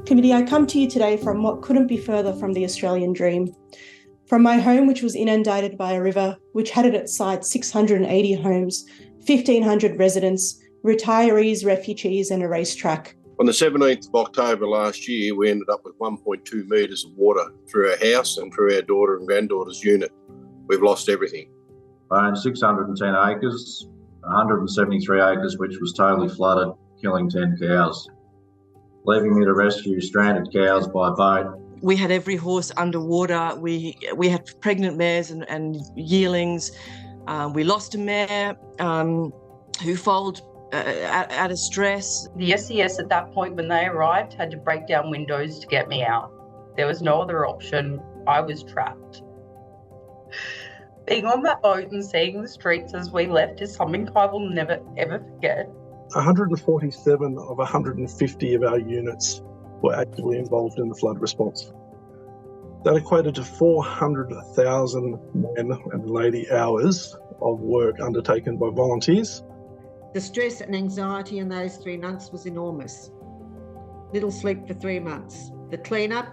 Committee, I come to you today from what couldn't be further from the Australian dream. From my home, which was inundated by a river, which had at its site 680 homes, 1,500 residents, retirees, refugees and a racetrack. On the 17th of October last year, we ended up with 1.2 metres of water through our house and through our daughter and granddaughter's unit. We've lost everything. I own 610 acres, 173 acres which was totally flooded, killing 10 cows, leaving me to rescue stranded cows by boat. We had every horse underwater. We had pregnant mares and yearlings. We lost a mare who foaled out of stress. The SES at that point when they arrived had to break down windows to get me out. There was no other option. I was trapped. Being on that boat and seeing the streets as we left is something I will never ever forget. 147 of 150 of our units were actively involved in the flood response. That equated to 400,000 men and lady hours of work undertaken by volunteers. The stress and anxiety in those 3 months was enormous. Little sleep for 3 months. The clean-up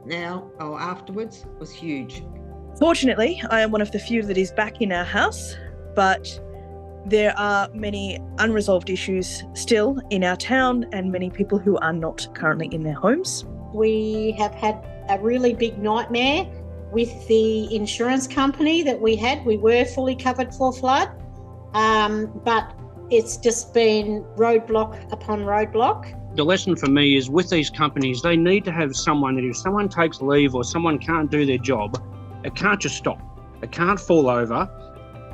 now or afterwards was huge. Fortunately, I am one of the few that is back in our house, but there are many unresolved issues still in our town and many people who are not currently in their homes. We have had a really big nightmare with the insurance company that we had. We were fully covered for flood, but it's just been roadblock upon roadblock. The lesson for me is with these companies, they need to have someone that if someone takes leave or someone can't do their job, it can't just stop. It can't fall over.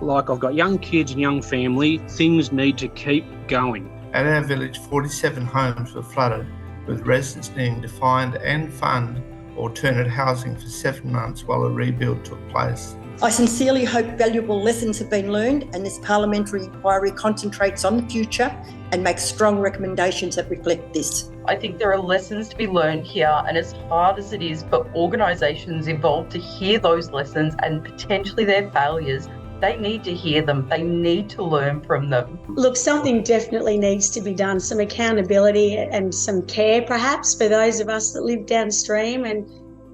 Like I've got young kids and young family, things need to keep going. At our village, 47 homes were flooded, with residents needing to find and fund alternate housing for 7 months while a rebuild took place. I sincerely hope valuable lessons have been learned and this parliamentary inquiry concentrates on the future and makes strong recommendations that reflect this. I think there are lessons to be learned here, and as hard as it is for organisations involved to hear those lessons and potentially their failures, they need to hear them. They need to learn from them. Look, something definitely needs to be done. Some accountability and some care perhaps for those of us that live downstream and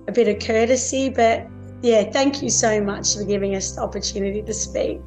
a bit of courtesy. But yeah, thank you so much for giving us the opportunity to speak.